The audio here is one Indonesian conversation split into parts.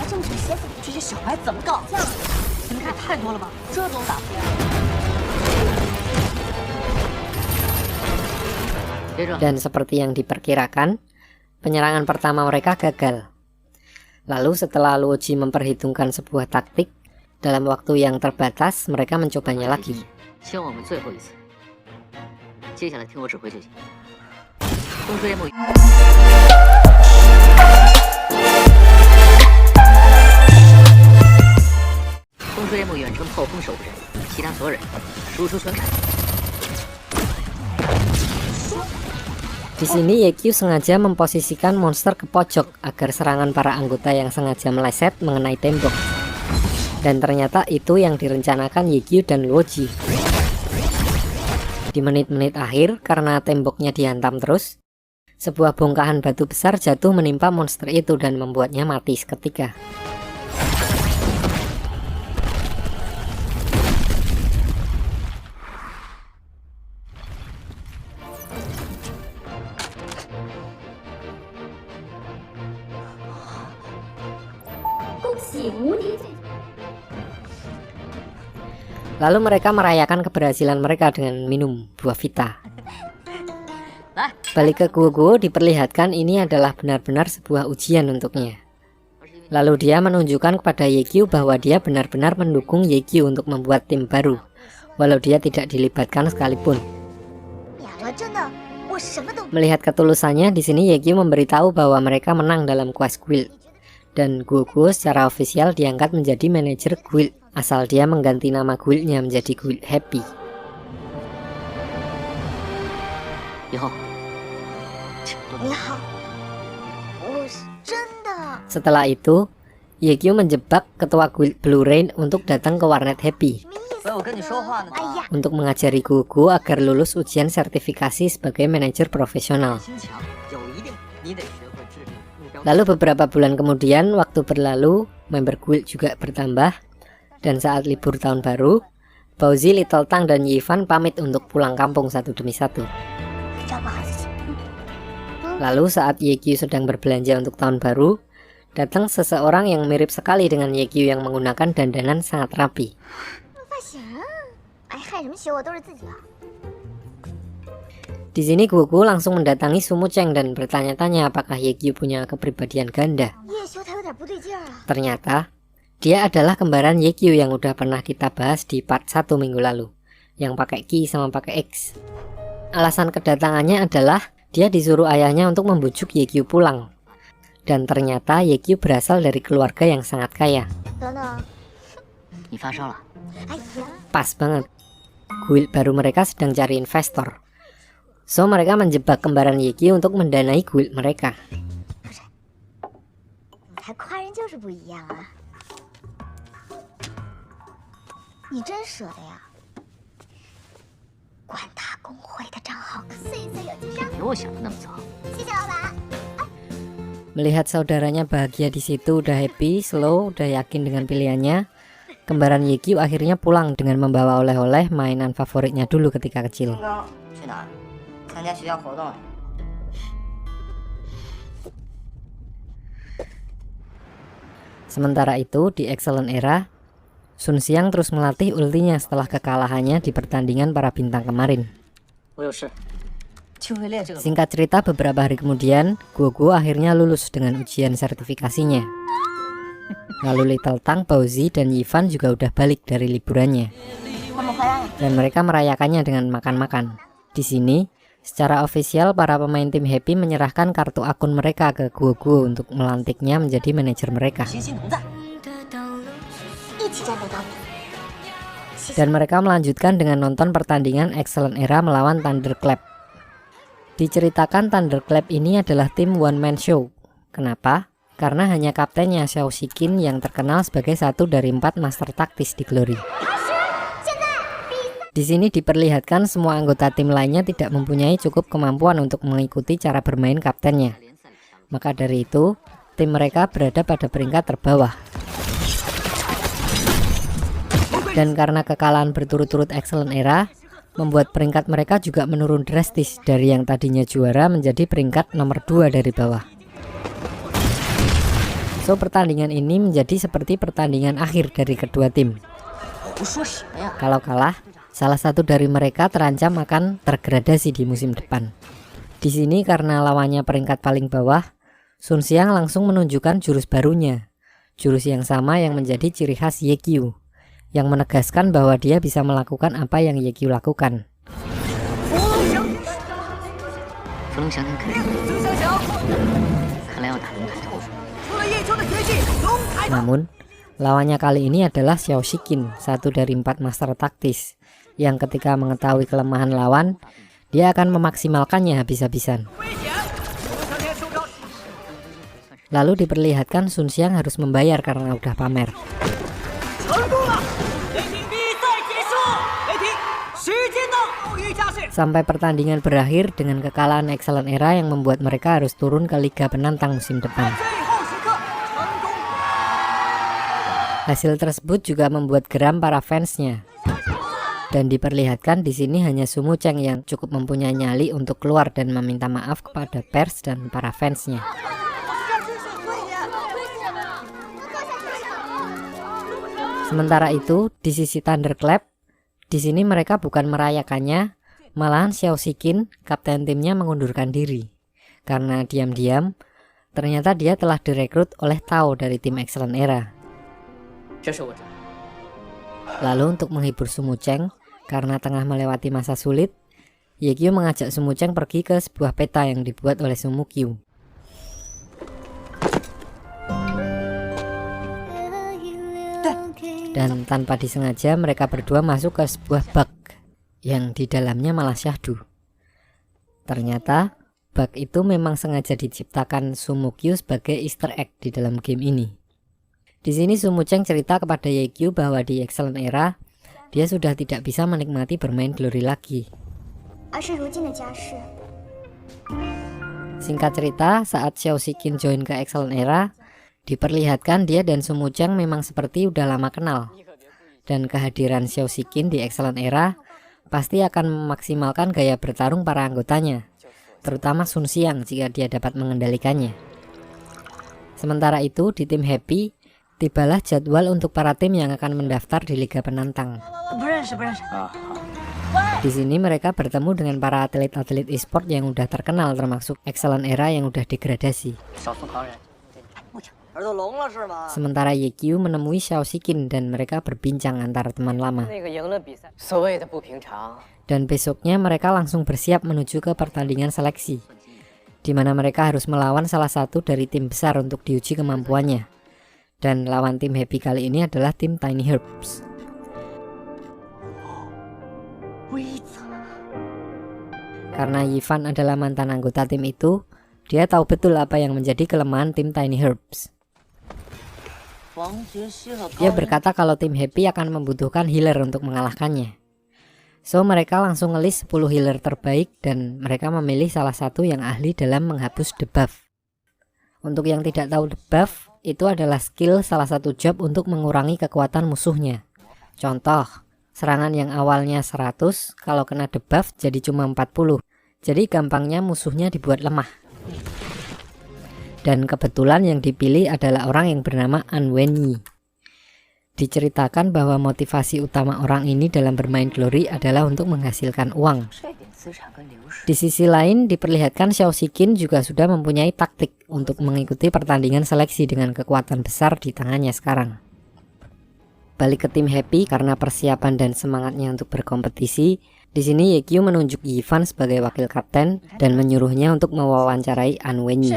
这么丑鞋子，这些小孩怎么搞架？你们也太多了吧，这都打不过。 Dan seperti yang diperkirakan, penyerangan pertama mereka gagal. Lalu setelah Luoji memperhitungkan sebuah taktik, dalam waktu yang terbatas mereka mencobanya lagi. Di sini Yekyu sengaja memposisikan monster ke pojok agar serangan para anggota yang sengaja meleset mengenai tembok. Dan ternyata itu yang direncanakan Yekyu dan Luoji. Di menit-menit akhir, karena temboknya dihantam terus, sebuah bongkahan batu besar jatuh menimpa monster itu dan membuatnya mati seketika. Lalu mereka merayakan keberhasilan mereka dengan minum buah vita. Balik ke Guoguo, diperlihatkan ini adalah benar-benar sebuah ujian untuknya. Lalu dia menunjukkan kepada Yekyu bahwa dia benar-benar mendukung Yekyu untuk membuat tim baru, walau dia tidak dilibatkan sekalipun. Melihat ketulusannya, di sini Yekyu memberitahu bahwa mereka menang dalam quest guild. Dan Guoguo secara ofisial diangkat menjadi manajer guild, asal dia mengganti nama guildnya menjadi Guild Happy. Setelah itu, Yekyu menjebak ketua guild Blue Rain untuk datang ke warnet Happy untuk mengajari Guoguo agar lulus ujian sertifikasi sebagai manajer profesional. Lalu beberapa bulan kemudian, waktu berlalu, member guild juga bertambah, dan saat libur tahun baru, Bauzi, Little Tang, dan Yifan pamit untuk pulang kampung satu demi satu. Lalu saat Yekyu sedang berbelanja untuk tahun baru, datang seseorang yang mirip sekali dengan Yekyu yang menggunakan dandanan sangat rapi. Di sini Guoguo langsung mendatangi Sumu Cheng dan bertanya-tanya apakah Yekyu punya kepribadian ganda. Ternyata dia adalah kembaran Yekyu yang udah pernah kita bahas di part 1 minggu lalu, yang pakai Ki sama pakai X. Alasan kedatangannya adalah dia disuruh ayahnya untuk membujuk Yekyu pulang. Dan ternyata Yekyu berasal dari keluarga yang sangat kaya. Pas banget, guild baru mereka sedang cari investor. So mereka menjebak kembaran Yekyu untuk mendanai guild mereka. Melihat saudaranya bahagia di situ, udah happy, slow, udah yakin dengan pilihannya, kembaran Yekyu akhirnya pulang dengan membawa oleh-oleh mainan favoritnya dulu ketika kecil. Sementara itu, di Excellent Era, Sun Xiang terus melatih ultinya setelah kekalahannya di pertandingan para bintang kemarin. Singkat cerita, beberapa hari kemudian, Guoguo akhirnya lulus dengan ujian sertifikasinya. Lalu Little Tang, Bauzi, dan Yifan juga udah balik dari liburannya. Dan mereka merayakannya dengan makan-makan. Di sini, secara ofisial para pemain tim Happy menyerahkan kartu akun mereka ke Guoguo untuk melantiknya menjadi manajer mereka. Dan mereka melanjutkan dengan nonton pertandingan Excellent Era melawan Thunderclap. Diceritakan Thunderclap ini adalah tim one man show. Kenapa? Karena hanya kaptennya Xiao Shikin yang terkenal sebagai satu dari 4 master taktis di Glory. Di sini diperlihatkan semua anggota tim lainnya tidak mempunyai cukup kemampuan untuk mengikuti cara bermain kaptennya. Maka dari itu, tim mereka berada pada peringkat terbawah. Dan karena kekalahan berturut-turut Excellent Era, membuat peringkat mereka juga menurun drastis dari yang tadinya juara menjadi peringkat nomor 2 dari bawah. So pertandingan ini menjadi seperti pertandingan akhir dari kedua tim. 我说什么呀？ Kalau kalah, salah satu dari mereka terancam akan tergradasi di musim depan. Di sini karena lawannya peringkat paling bawah, Sun Xiang langsung menunjukkan jurus barunya. Jurus yang sama yang menjadi ciri khas Yekyu, yang menegaskan bahwa dia bisa melakukan apa yang Yekyu lakukan. 伏龙翔天可以，看来要打龙抬头。 Namun, lawannya kali ini adalah Xiao Shikin, satu dari 4 master taktis, yang ketika mengetahui kelemahan lawan, dia akan memaksimalkannya habis-habisan. Lalu diperlihatkan Sun Xiang harus membayar karena udah pamer. Sampai pertandingan berakhir dengan kekalahan Excellent Era yang membuat mereka harus turun ke Liga Penantang musim depan. Hasil tersebut juga membuat geram para fansnya. Dan diperlihatkan di sini hanya Su Mucheng yang cukup mempunyai nyali untuk keluar dan meminta maaf kepada pers dan para fansnya. Sementara itu, di sisi Thunderclap, di sini mereka bukan merayakannya, malahan Xiao Shikin, kapten timnya mengundurkan diri. Karena diam-diam, ternyata dia telah direkrut oleh Tao dari tim Excellent Era. Lalu untuk menghibur Su Mucheng, karena tengah melewati masa sulit, Yekyu mengajak Su Mucheng pergi ke sebuah peta yang dibuat oleh Su Mukyu. Dan tanpa disengaja mereka berdua masuk ke sebuah bug yang di dalamnya malah syahdu. Ternyata bug itu memang sengaja diciptakan Su Mukyu sebagai Easter egg di dalam game ini. Di sini Su Mucheng cerita kepada Yekyu bahwa di Excellent Era dia sudah tidak bisa menikmati bermain Glory lagi. Singkat cerita, saat Xiao Shikin join ke Excellent Era, diperlihatkan dia dan Su Mucheng memang seperti udah lama kenal. Dan kehadiran Xiao Shikin di Excellent Era pasti akan memaksimalkan gaya bertarung para anggotanya, terutama Sun Xiang jika dia dapat mengendalikannya. Sementara itu di tim Happy, tibalah jadwal untuk para tim yang akan mendaftar di Liga Penantang. Di sini mereka bertemu dengan para atlet-atlet e-sport yang udah terkenal, termasuk Excellent Era yang udah degradasi. Sementara Yekyu menemui Xiao Shikin dan mereka berbincang antara teman lama. Dan besoknya mereka langsung bersiap menuju ke pertandingan seleksi, di mana mereka harus melawan salah satu dari tim besar untuk diuji kemampuannya. Dan lawan tim Happy kali ini adalah tim Tiny Herbs. Karena Yifan adalah mantan anggota tim itu, dia tahu betul apa yang menjadi kelemahan tim Tiny Herbs. Dia berkata kalau tim Happy akan membutuhkan healer untuk mengalahkannya. So mereka langsung ngelis 10 healer terbaik dan mereka memilih salah satu yang ahli dalam menghapus debuff. Untuk yang tidak tahu debuff, itu adalah skill salah satu job untuk mengurangi kekuatan musuhnya. Contoh, serangan yang awalnya 100, kalau kena debuff jadi cuma 40. Jadi gampangnya musuhnya dibuat lemah. Dan kebetulan yang dipilih adalah orang yang bernama An Wenyi. Diceritakan bahwa motivasi utama orang ini dalam bermain Glory adalah untuk menghasilkan uang. Di sisi lain diperlihatkan Xiao Shikin juga sudah mempunyai taktik untuk mengikuti pertandingan seleksi dengan kekuatan besar di tangannya sekarang. Balik ke tim Happy karena persiapan dan semangatnya untuk berkompetisi. Di sini Yekyu menunjuk Yifan sebagai wakil kapten dan menyuruhnya untuk mewawancarai An Wenyi.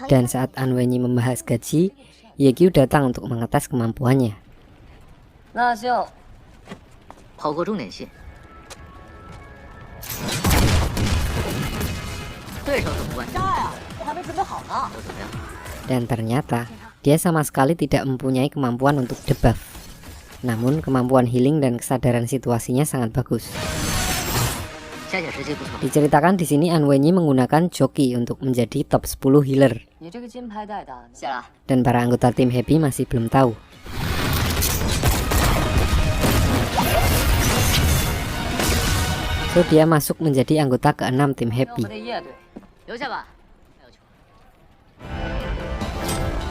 Dan saat An Wenyi membahas gaji, Yekyu datang untuk mengetes kemampuannya. Dan ternyata dia sama sekali tidak mempunyai kemampuan untuk debuff. Namun kemampuan healing dan kesadaran situasinya sangat bagus. Diceritakan di sini An Wenyi menggunakan joki untuk menjadi top 10 healer. Dan para anggota tim Happy masih belum tahu. So dia masuk menjadi anggota ke-6 tim Happy.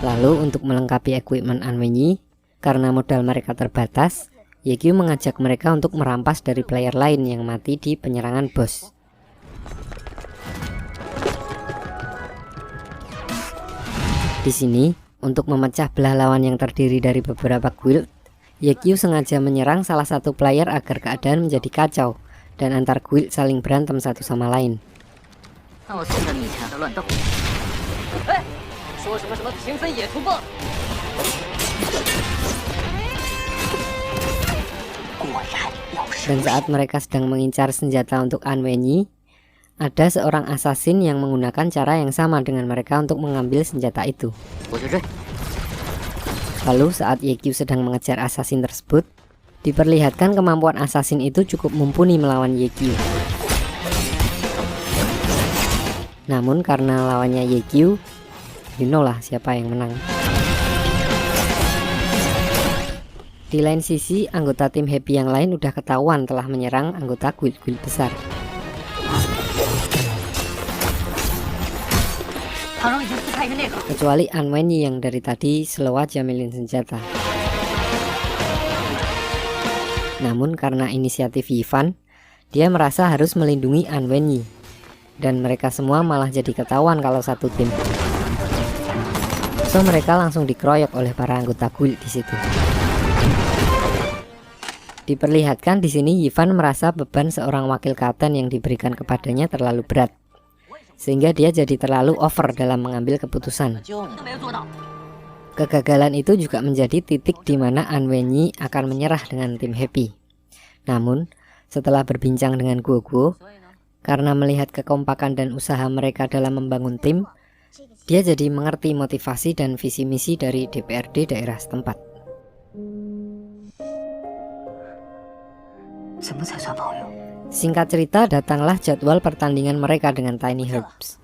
Lalu untuk melengkapi equipment Anwenyi, karena modal mereka terbatas, Yekyu mengajak mereka untuk merampas dari player lain yang mati di penyerangan bos. Di sini, untuk memecah belah lawan yang terdiri dari beberapa guild, Yekyu sengaja menyerang salah satu player agar keadaan menjadi kacau dan antar guild saling berantem satu sama lain. 那我送着你前的乱斗。哎，说什么平分野图报？ Dan saat mereka sedang mengincar senjata untuk Anwenyi, ada seorang assassin yang menggunakan cara yang sama dengan mereka untuk mengambil senjata itu. Lalu saat Yekyu sedang mengejar assassin tersebut, diperlihatkan kemampuan assassin itu cukup mumpuni melawan Yekyu. Namun karena lawannya Yekyu, you know lah siapa yang menang. Di lain sisi, anggota tim Happy yang lain udah ketahuan telah menyerang anggota guild-guild besar. Kecuali Anwenyi yang dari tadi slow aja milih senjata. Namun karena inisiatif Yifan, dia merasa harus melindungi Anwenyi. Dan mereka semua malah jadi ketahuan kalau satu tim. So mereka langsung dikeroyok oleh para anggota guild di situ. Diperlihatkan di sini Yifan merasa beban seorang wakil kapten yang diberikan kepadanya terlalu berat, sehingga dia jadi terlalu over dalam mengambil keputusan. Kegagalan itu juga menjadi titik di mana Anwenyi akan menyerah dengan tim Happy. Namun, setelah berbincang dengan Guoguo, karena melihat kekompakan dan usaha mereka dalam membangun tim, dia jadi mengerti motivasi dan visi misi dari DPRD daerah setempat. Singkat cerita, datanglah jadwal pertandingan mereka dengan Tiny Herbs.